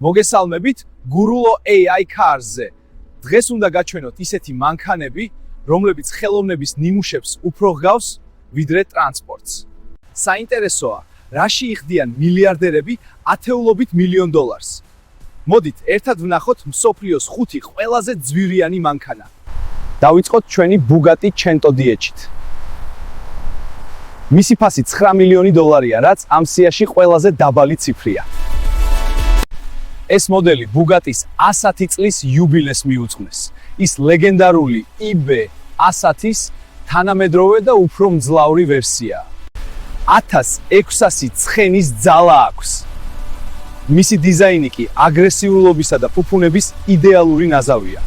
მოგესალმებით Gurulo AI Cars-ზე. დღეს უნდა გაჩვენოთ ისეთი მანქანები, რომლებიც ხელოვნების ნიმუშებს უფრო ჰგავს, ვიდრე ტრანსპორტს. საინტერესოა, რაში იხდიან მილიარდერები ათეულობით მილიონ დოლარს. მოდით, ერთად ვნახოთ მსოფლიოს 5 ყველაზე ძვირიანი მანქანა. დავიწყოთ ჩვენი Bugatti Cento DH-ით. მისი ფასი 9 მილიონი დოლარია, რაც ამ სიაში ყველაზე დაბალი ციფრია. ეს მოდელი Bugatti-ს 110 წლის იუბილეს მიუძღვნეს. ის ლეგენდარული IB100-ის თანამედროვე და უფრო მძლავრი ვერსიაა. 1600 ცხენის ძალა აქვს. მისი დიზაინი კი აგრესიულობისა და ფუფუნების იდეალური ნაზავია.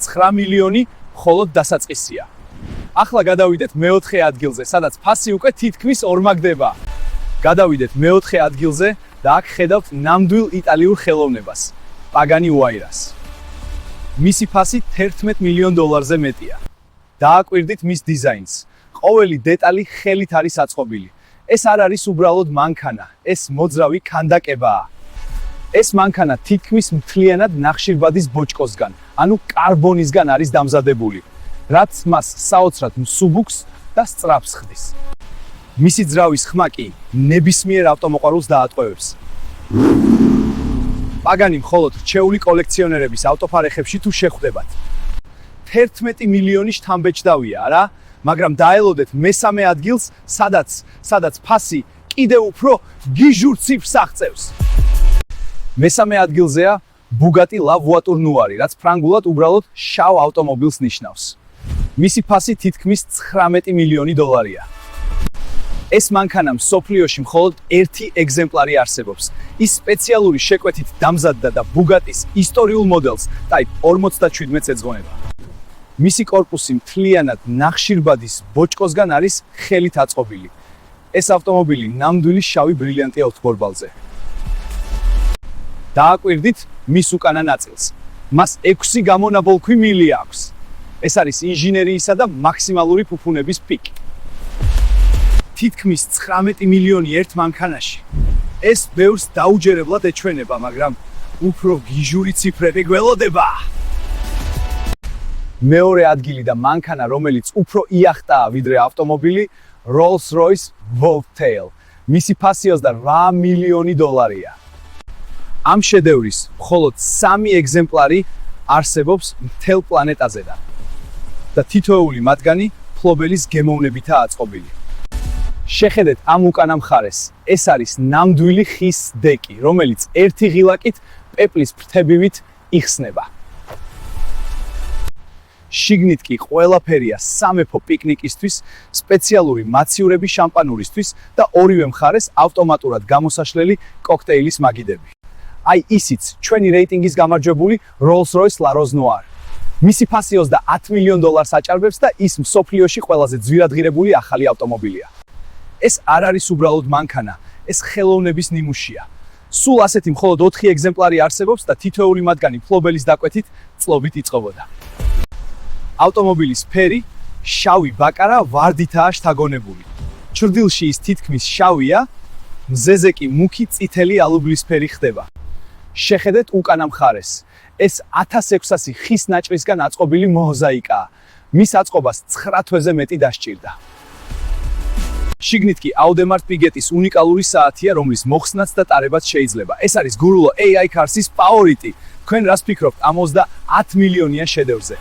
9 მილიონი მხოლოდ დასაწყისია. ახლა გადავიდეთ მეოთხე ადგილზე, სადაც ფასი უკვე თითქმის ორმაგდება. გადავიდეთ მეოთხე ადგილზე და აქ ხედავთ ნამდვილ იტალიურ ხელოვნებას, Pagani Huayras. მისი ფასი 11 მილიონ დოლარზე მეტია. დააკვირდით მის დიზაინს. ყოველი დეტალი ხელით არის აწყობილი. ეს არ არის უბრალოდ მანქანა, ეს მოძრავი ქანდაკებაა. ეს მანქანა თითქმის მთლიანად ნახშირბადის ბოჭკოსგან, ანუ კარბონისგან არის დამზადებული, რაც მას საოცრად მსუბუქს და სწრაფს ხდის. მისი ძრავის ხმა კი ნებისმიერ ავტომოყვარულს დაატყვევებს. Pagani მხოლოდ რჩეული კოლექციონერების ავტოფარეხებში თუ შეხვდებათ. 11 მილიონი შთამბეჭდავია, რა? მაგრამ დაელოდეთ მესამე ადგილს, სადაც ფასი კიდევ უფრო გიჟურ ციფრს აღწევს. მესამე ადგილზეა Bugatti La Voiture Noire, რაც ფრანგულად უბრალოდ შავ ავტომობილს ნიშნავს. მისი ფასი თითქმის 19 მილიონი დოლარია. ეს მანქანა მსოფლიოში მხოლოდ ერთი ეგზემპლარი არსებობს. ის სპეციალური შეკვეთით დამზადდა და Bugatti-ს ისტორიულ მოდელს Type 57-ს ეძღვნება. მისი კორპუსი მთლიანად ნახშირბადის ბოჭკოსგან არის ხელით აწყობილი. ეს ავტომობილი ნამდვილი შავი ბრილიანტია ოთხგორბალზე. დააკვირდით მის უკანა ნაწილს. მას 6 გამონაბოლქვი მილი აქვს. ეს არის ინჟინერიისა და მაქსიმალური ფუფუნების პიკი. თითქმის 19 მილიონი ერთ მანქანაში. ეს ბევრს დაუჯერებლად ეჩვენება, მაგრამ უფრო გიჟური ციფრები გველოდება. მეორე ადგილი და მანქანა, რომელიც უფრო იახტაა ვიდრე ავტომობილი, Rolls-Royce Wolftail. მისი ფასი 28 მილიონი დოლარია. ამ შედევრის მხოლოდ 3 ეგზემპლარი არსებობს მთელ პლანეტაზე და თითოეული მათგანი ფლობელის გემოვნებითაა აწყობილი. შეხედეთ ამ უკანა მხარეს, ეს არის ნამდვილი ხის დეკი, რომელიც ერთი ღილაკით პეპლის ფრთებივით იხსნება. შიგნით კი ყველაფერია სამეფო პიკნიკისთვის, სპეციალური მაცივრები შამპანურისთვის და ორივე მხარეს ავტომატურად გამოსაშლელი კოქტეილის მაგიდები. აი ისიც ჩვენი რეიტინგის გამარჯვებული Rolls-Royce La Rose Noire. მისი ფასი 30 მილიონ დოლარს აჭარბებს და ის მსოფლიოში ყველაზე ძვირადღირებული ახალი ავტომობილია. ეს არ არის უბრალოდ მანქანა, ეს ხელოვნების ნიმუშია. სულ ასეთი მხოლოდ 4 ეგზემპლარი არსებობს და თითოეული მათგანი ფლობელის დაკვეთით წლობით იწყებოდა. ავტომობილის ფერი შავი ბაკარა ვარდითაა შთაგონებული. ჩრდილში ის თითქმის შავია, მზეზე კი მუქი წითელი ალუბლისფერი ხდება. შეხედეთ უკანა მხარეს. ეს 1600 ხის ნაჭრისგან აწყობილი მოზაიკაა. მის აწყობას 9 თვეზე მეტი დასჭირდა. შიგნით კი Audemars Piguet-ის უნიკალური საათია, რომლის მოხსნაც და ტარებაც შეიძლება. ეს არის Gurulo AI Cars-ის ფავორიტი. თქვენ რას ფიქრობთ ამ 30 მილიონიან შედევრზე?